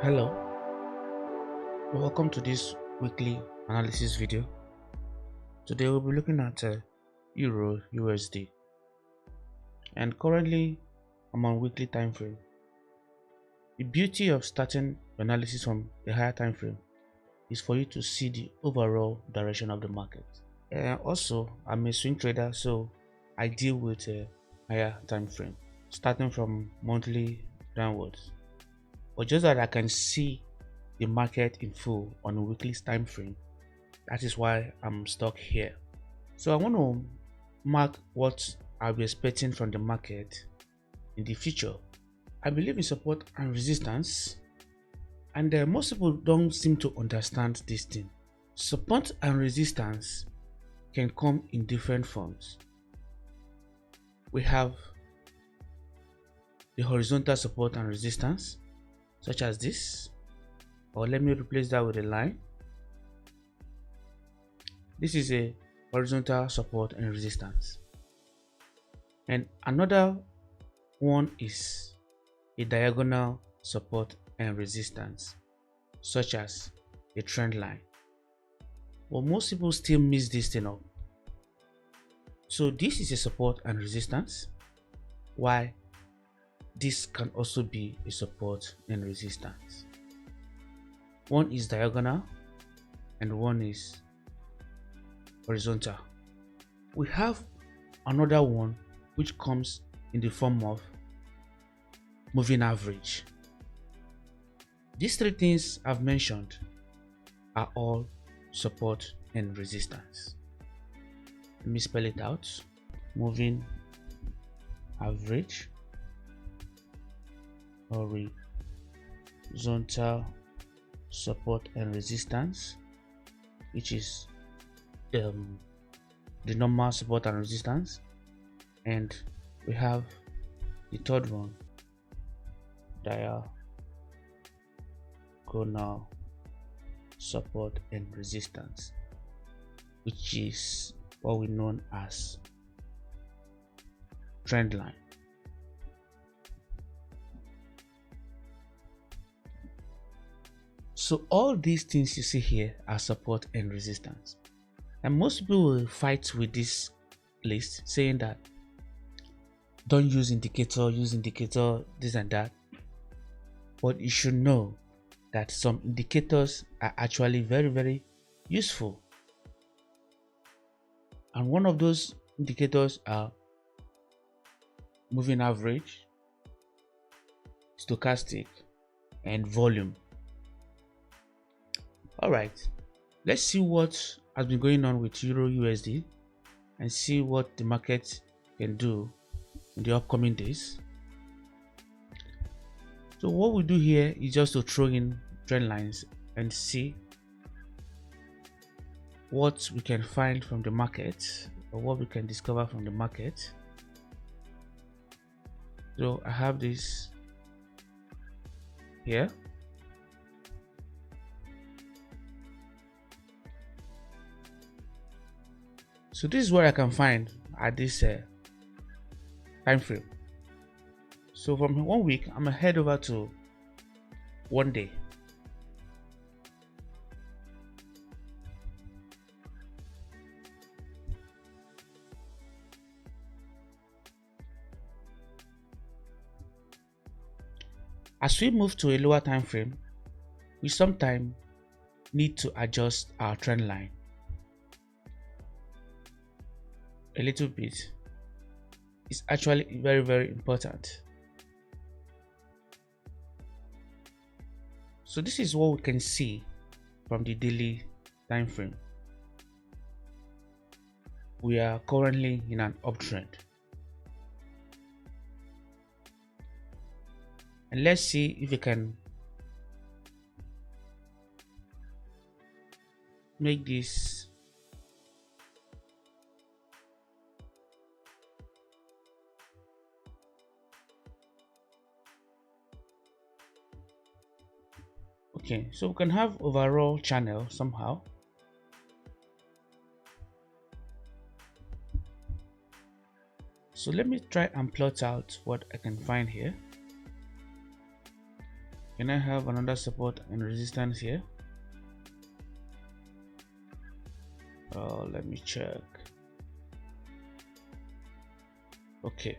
Hello, welcome to this weekly analysis video. Today we'll be looking at Euro USD, and currently I'm on weekly time frame. The beauty of starting analysis from a higher time frame is for you to see the overall direction of the market. Also, I'm a swing trader, so I deal with a higher time frame, starting from monthly downwards. But just that I can see the market in full on a weekly time frame, that is why I'm stuck here. So I want to mark what I'll be expecting from the market in the future. I believe in support and resistance, and most people don't seem to understand this thing. Support and resistance can come in different forms. We have the horizontal support and resistance, such as this, or let me replace that with a line. This is a horizontal support and resistance. And another one is a diagonal support and resistance, such as a trend line. But most people still miss this thing up. So this is a support and resistance, while this can also be a support and resistance. One is diagonal and one is horizontal. We have another one which comes in the form of moving average. These three things I've mentioned are all support and resistance. Let me spell it out. Moving average, horizontal support and resistance, which is the normal support and resistance, and we have the third one, diagonal support and resistance, which is what we know as trend line. So all these things you see here are support and resistance, and most people will fight with this list, saying that don't use indicator, use indicator, this and that. But you should know that some indicators are actually very useful, and one of those indicators are moving average, stochastic, and volume. All right, let's see what has been going on with Euro USD and see what the market can do in the upcoming days. So what we do here is just to throw in trend lines and see what we can find from the market, or what we can discover from the market. So I have this here. So this is what I can find at this time frame. So from 1 week, I'm gonna head over to 1 day. As we move to a lower time frame, we sometimes need to adjust our trend line a little bit. It's actually very important. So this is what we can see from the daily time frame. We are currently in an uptrend, and let's see if we can make this okay. So we can have overall channel somehow. So let me try and plot out what I can find here. Can I have another support and resistance here? Let me check. Okay,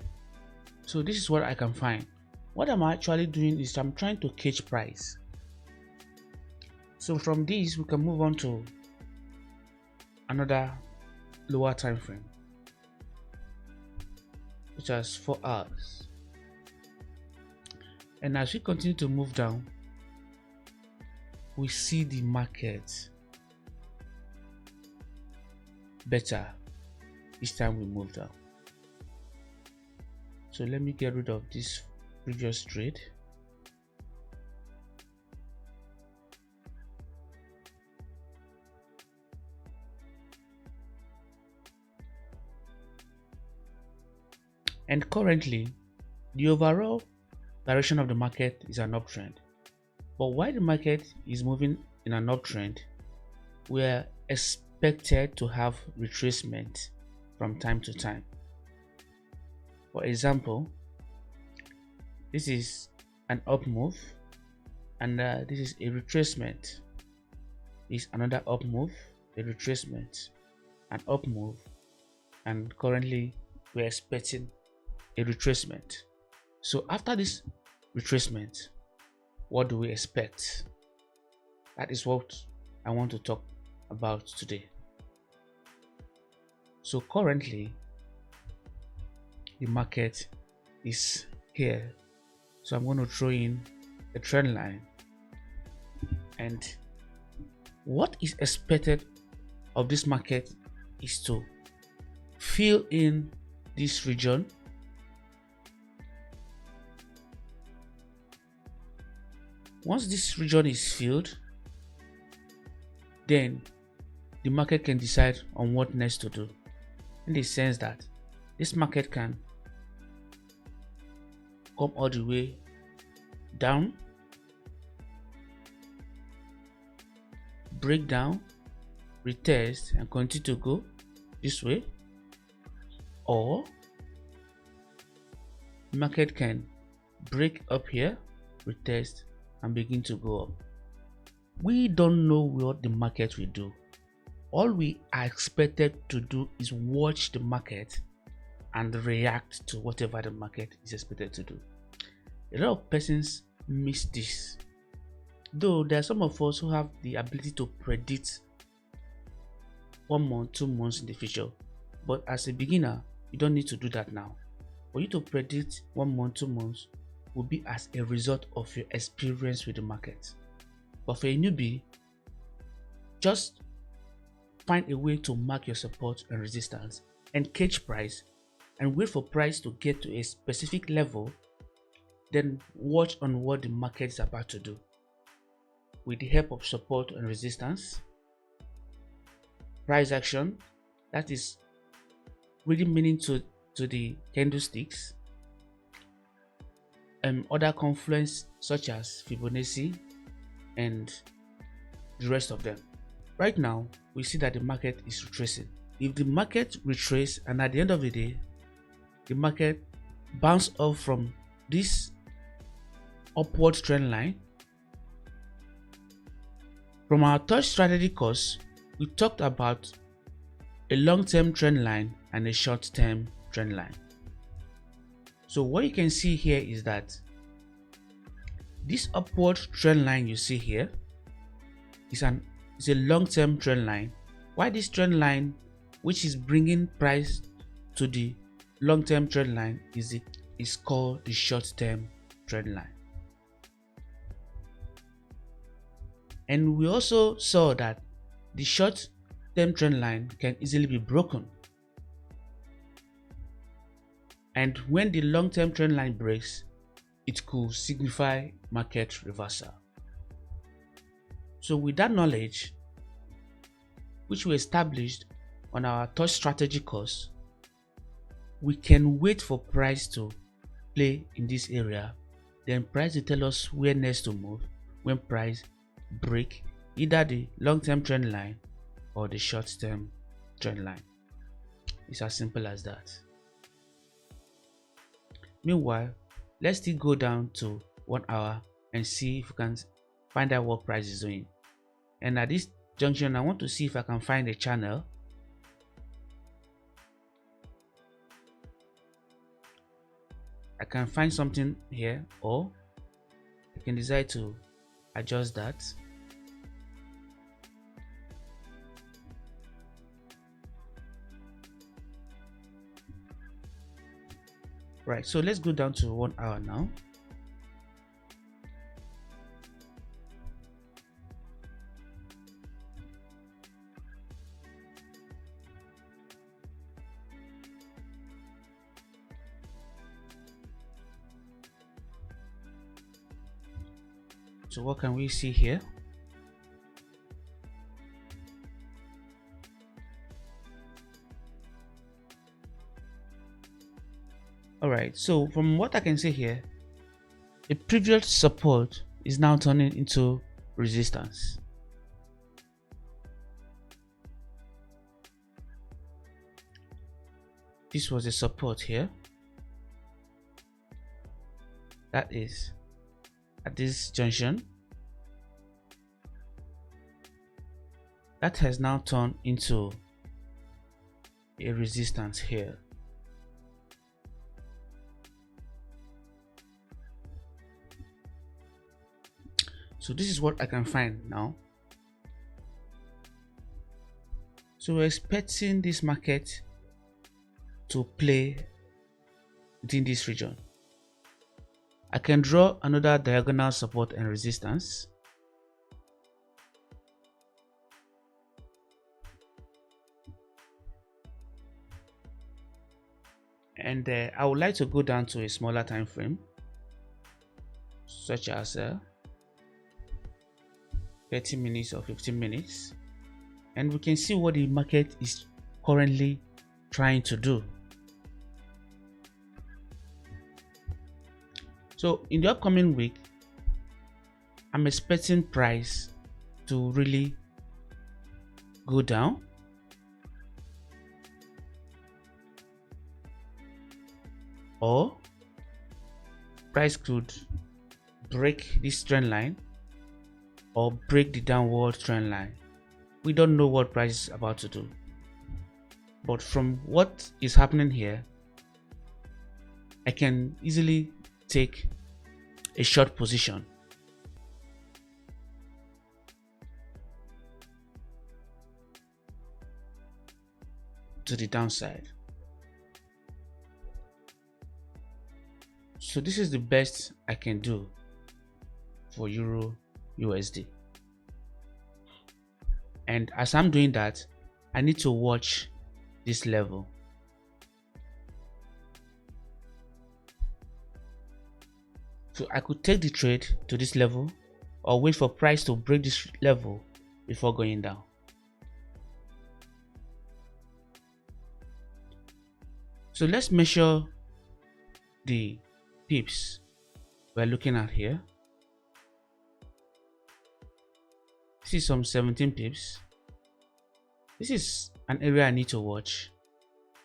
so this is what I can find. What I'm actually doing is I'm trying to catch price. So from this we can move on to another lower time frame, which is 4 hours. And as we continue to move down, we see the market better each time we move down. So let me get rid of this previous trade. And currently, the overall direction of the market is an uptrend. But while the market is moving in an uptrend, we are expected to have retracement from time to time. For example, this is an up move, and this is a retracement. This is another up move, a retracement, an up move, and currently we're expecting a retracement. So after this retracement, what do we expect? That is what I want to talk about today. So currently the market is here, so I'm going to throw in a trend line, and what is expected of this market is to fill in this region. Once this region is filled, then the market can decide on what next to do, in the sense that this market can come all the way down, break down, retest, and continue to go this way, or the market can break up here, retest, and begin to go up. We don't know what the market will do. All we are expected to do is watch the market and react to whatever the market is expected to do. A lot of persons miss this, though there are some of us who have the ability to predict 1 month, 2 months in the future. But as a beginner, you don't need to do that now. For you to predict 1 month, 2 months will be as a result of your experience with the market. But for a newbie, just find a way to mark your support and resistance and catch price, and wait for price to get to a specific level, then watch on what the market is about to do. With the help of support and resistance, price action, that is reading meaning to the candlesticks, other confluence such as Fibonacci and the rest of them. Right now, we see that the market is retracing. If the market retraces and at the end of the day, the market bounce off from this upward trend line, from our third strategy course, we talked about a long-term trend line and a short-term trend line. So what you can see here is that this upward trend line you see here is a long-term trend line, while this trend line, which is bringing price to the long-term trend line, is called the short-term trend line. And we also saw that the short-term trend line can easily be broken, and when the long-term trend line breaks, it could signify market reversal. So with that knowledge, which we established on our third strategy course, we can wait for price to play in this area, then price will tell us where next to move when price break either the long-term trend line or the short-term trend line. It's as simple as that. Meanwhile, let's still go down to 1 hour and see if we can find out what price is doing. And at this junction, I want to see if I can find a channel. I can find something here, or I can decide to adjust that. Right, so let's go down to 1 hour now. So what can we see here? Alright, so from what I can see here, the previous support is now turning into resistance. This was a support here. That is at this junction. That has now turned into a resistance here. So this is what I can find now. So we're expecting this market to play within this region. I can draw another diagonal support and resistance. And I would like to go down to a smaller time frame, such as 30 minutes or 15 minutes, and we can see what the market is currently trying to do. So in the upcoming week, I'm expecting price to really go down, or price could break this trend line or break the downward trend line. We don't know what price is about to do, but from what is happening here, I can easily take a short position. To the downside. So this is the best I can do for Euro USD. And as I'm doing that, I need to watch this level. So I could take the trade to this level or wait for price to break this level before going down. So let's measure the pips we're looking at here. This is some 17 pips. This is an area I need to watch.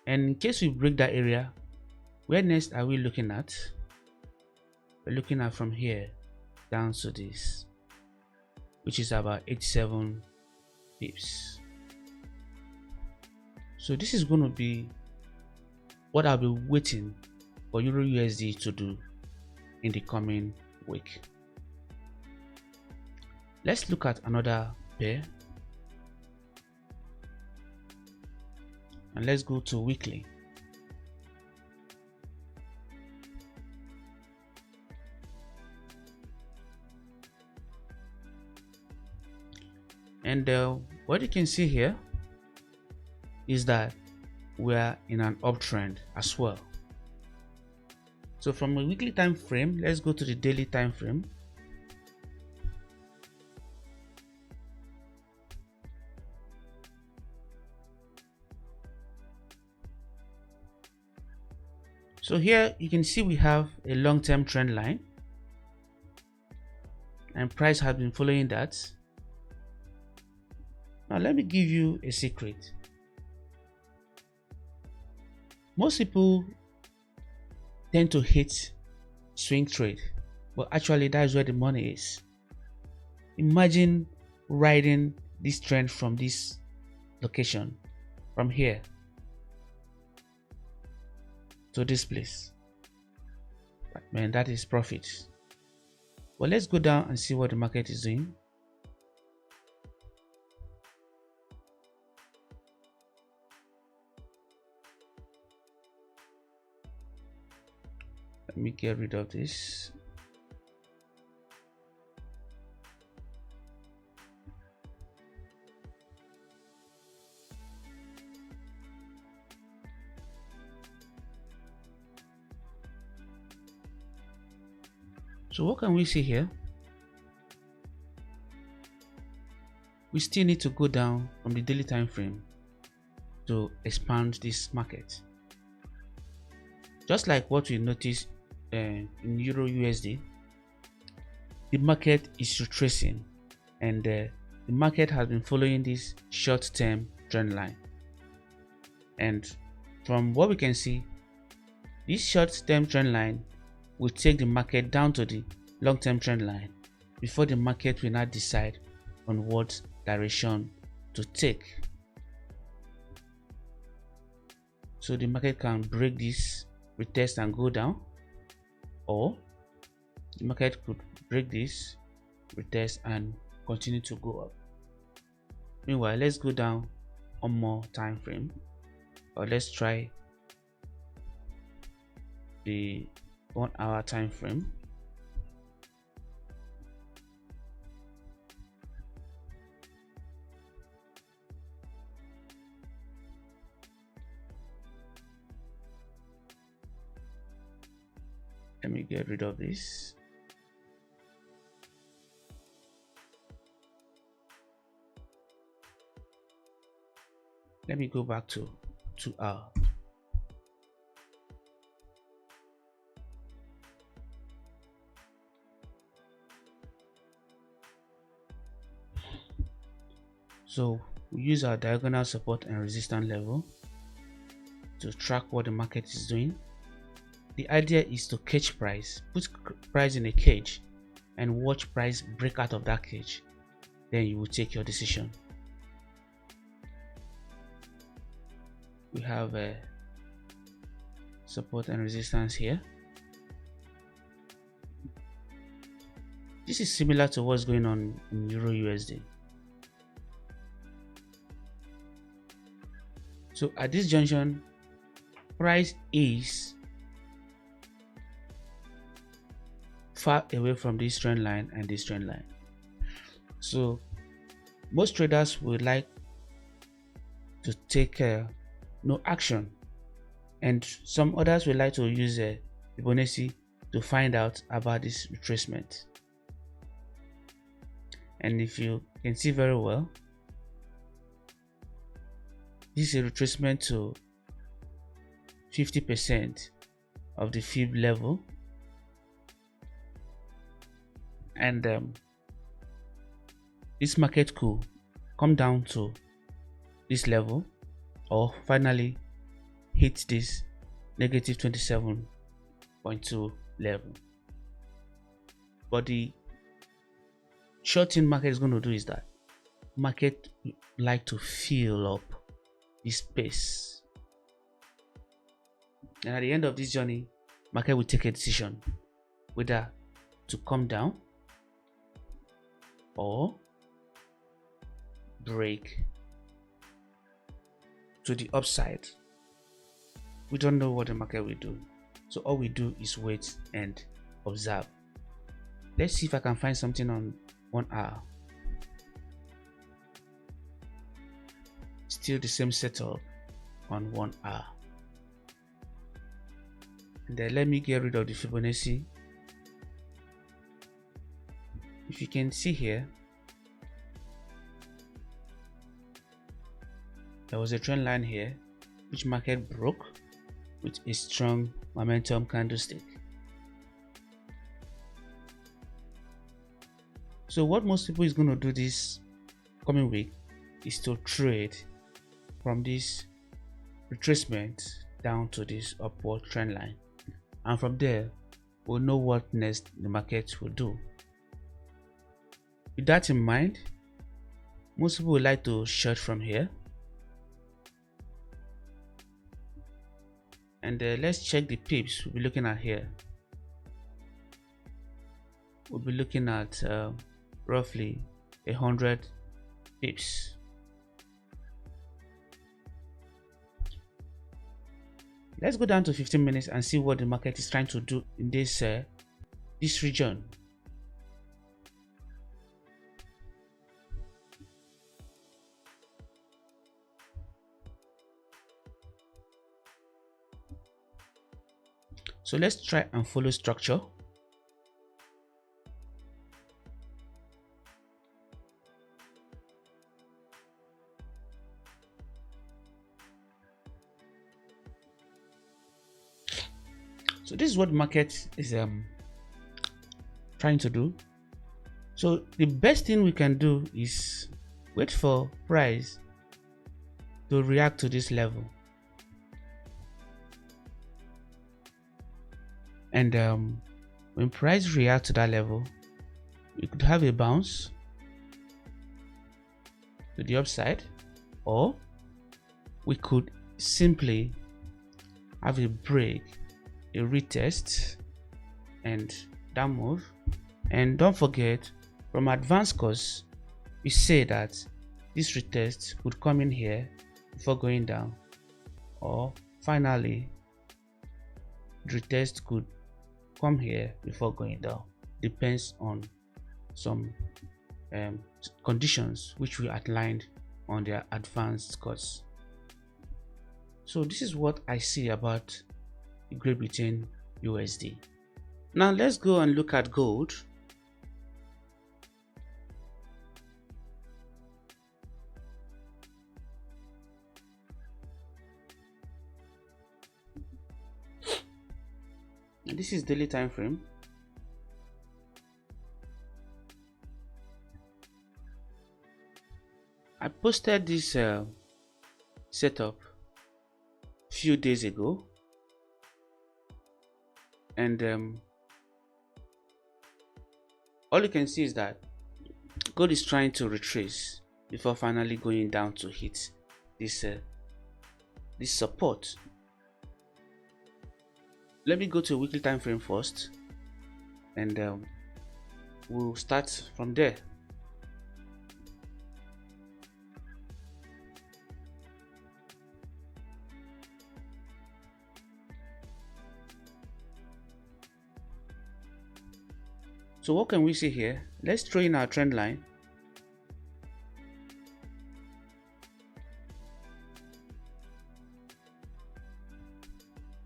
And in case we break that area, where next are we looking at? We're looking at from here down to this, which is about 87 pips. So this is going to be what I'll be waiting for Euro USD to do in the coming week. Let's look at another pair, and let's go to weekly. And what you can see here is that we are in an uptrend as well. So from a weekly time frame, let's go to the daily time frame. So here you can see we have a long-term trend line, and price has been following that. Now let me give you a secret. Most people tend to hate swing trade. but actually that is where the money is. Imagine riding this trend from this location, from here to this place. But man, that is profit. Well, let's go down and see what the market is doing. Let me get rid of this. So what can we see here? We still need to go down from the daily time frame to expand this market. Just like what we noticed in Euro USD, the market is retracing, and the market has been following this short-term trend line. And from what we can see, this short-term trend line will take the market down to the long-term trend line before the market will not decide on what direction to take. So the market can break this retest and go down, or the market could break this retest and continue to go up. Meanwhile, let's go down one more time frame, or let's try the 1 hour time frame. Let me get rid of this. Let me go back to 2 hour. So we use our diagonal support and resistance level to track what the market is doing. The idea is to catch price, put price in a cage, and watch price break out of that cage. Then you will take your decision. We have a support and resistance here. This is similar to what's going on in Euro USD. So at this junction, price is far away from this trend line and this trend line. So most traders would like to take no action, and some others would like to use Fibonacci to find out about this retracement. And if you can see very well, this is a retracement to 50% of the Fib level, and this market could come down to this level or finally hit this negative 27.2 level. But the short-term market is going to do is that market like to fill up this space, and at the end of this journey, market will take a decision whether to come down or break to the upside. We don't know what the market will do, so all we do is wait and observe. Let's see if I can find something on 1 hour. Still the same setup on 1 hour. And then let me get rid of the Fibonacci. If you can see here, there was a trend line here which market broke with a strong momentum candlestick. So what most people is going to do this coming week is to trade from this retracement down to this upward trend line, and from there we'll know what next the market will do. With that in mind, most people would like to short from here. And let's check the pips we'll be looking at here. We'll be looking at roughly 100 pips. Let's go down to 15 minutes and see what the market is trying to do in this region. So let's try and follow structure. So this is what the market is trying to do. So the best thing we can do is wait for price to react to this level. And when price reacts to that level, we could have a bounce to the upside, or we could simply have a break, a retest, and down move. And don't forget, from advanced course, we say that this retest would come in here before going down, or finally the retest could come here before going down. Depends on some conditions which we outlined on the advanced course. So this is what I see about the Great Britain USD. Now let's go and look at gold. And this is daily time frame. I posted this setup few days ago, and all you can see is that gold is trying to retrace before finally going down to hit this support. Let me go to a weekly time frame first, and we'll start from there. So what can we see here? Let's throw in our trend line.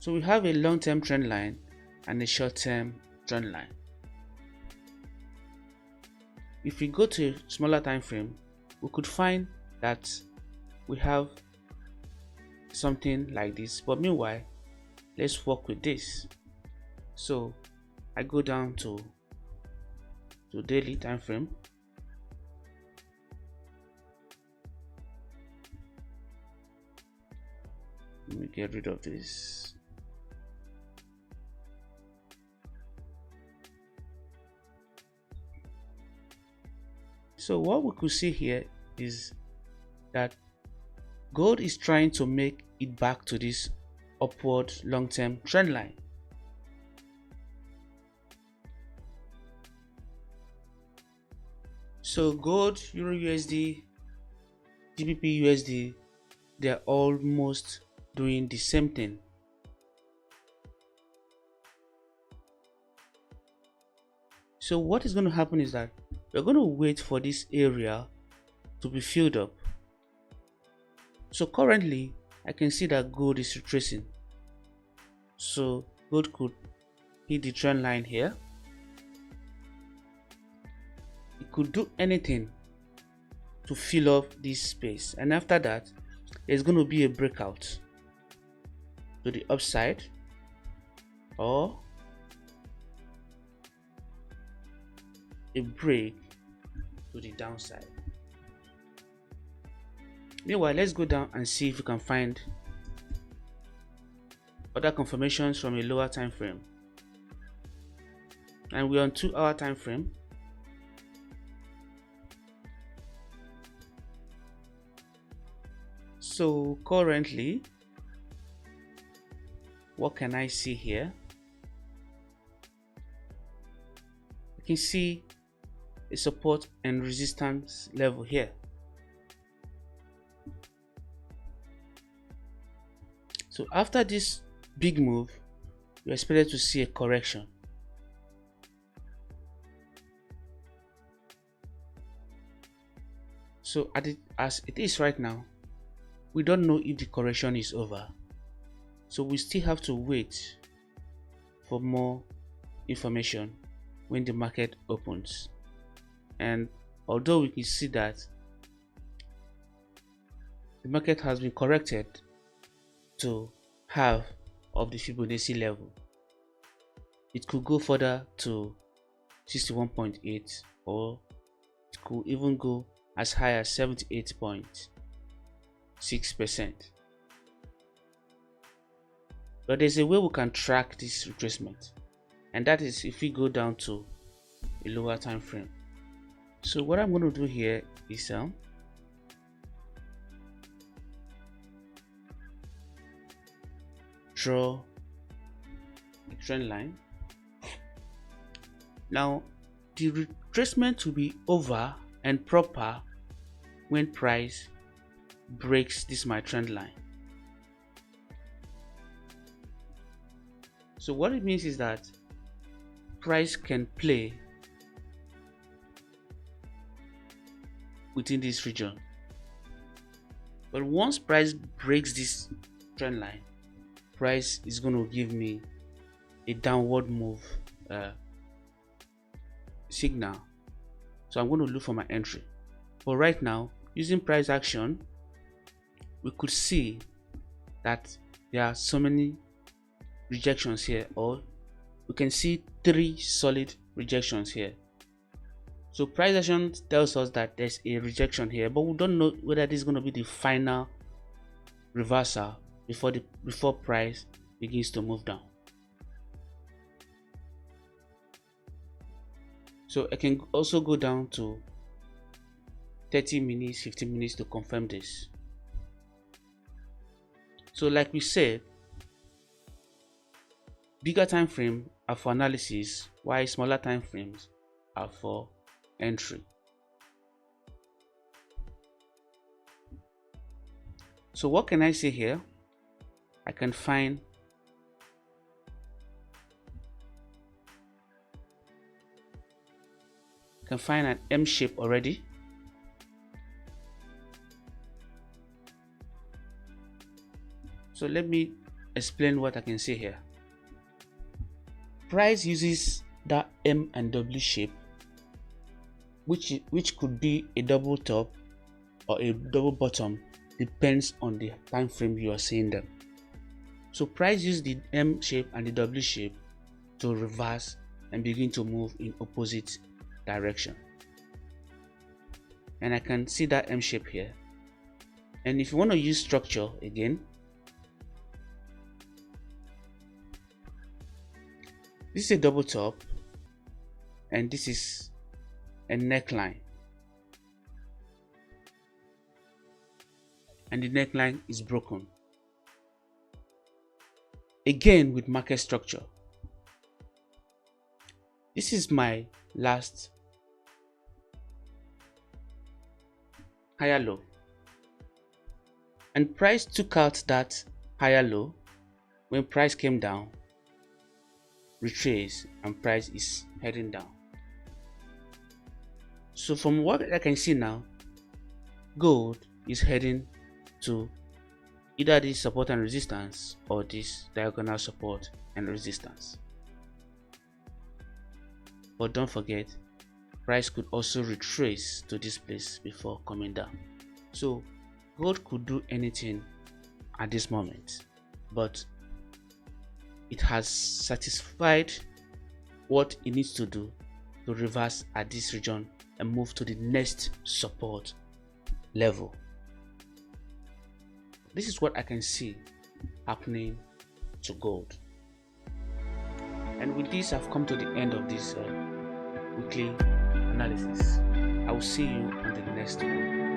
So we have a long-term trend line and a short-term trend line. If we go to a smaller time frame, we could find that we have something like this, but meanwhile, let's work with this. So I go down to daily time frame. Let me get rid of this. So what we could see here is that gold is trying to make it back to this upward long-term trend line. So gold, EURUSD, GBPUSD, they're almost doing the same thing. So what is going to happen is that we're going to wait for this area to be filled up. So currently I can see that gold is retracing. So gold could hit the trend line here. It could do anything to fill up this space, and after that there's going to be a breakout to the upside or a break to the downside. Meanwhile, let's go down and see if we can find other confirmations from a lower time frame. and we're on 2-hour time frame. So currently, what can I see here? You can see a support and resistance level here. So after this big move, you're expected to see a correction. So as it is right now, we don't know if the correction is over. So we still have to wait for more information when the market opens. And although we can see that the market has been corrected to half of the Fibonacci level, it could go further to 61.8, or it could even go as high as 78.6%. But there's a way we can track this retracement, and that is if we go down to a lower time frame. So what I'm going to do here is draw a trend line. Now the retracement will be over and proper when price breaks this my trend line. So what it means is that price can play within this region, but once price breaks this trend line, price is going to give me a downward move signal. So I'm going to look for my entry. But right now, using price action, we could see that there are so many rejections here, or we can see 3 solid rejections here. So price action tells us that there's a rejection here, but we don't know whether this is going to be the final reversal before price begins to move down. So I can also go down to 30 minutes, 15 minutes to confirm this. So like we said, bigger time frame are for analysis, while smaller time frames are for entry. So what can I say here? I can find an M shape already. So let me explain what I can see here. Price uses that M and W shape, which could be a double top or a double bottom, depends on the time frame you are seeing them. So price uses the M shape and the W shape to reverse and begin to move in opposite direction. And I can see that M shape here. And if you want to use structure again, this is a double top and this is a neckline, and the neckline is broken. Again with market structure, this is my last higher low, and price took out that higher low when price came down, retrace, and price is heading down. So from what I can see now, gold is heading to either this support and resistance or this diagonal support and resistance. But don't forget, price could also retrace to this place before coming down. So gold could do anything at this moment, but it has satisfied what it needs to do to reverse at this region and move to the next support level. This is what I can see happening to gold. And with this, I've come to the end of this weekly analysis. I will see you on the next one.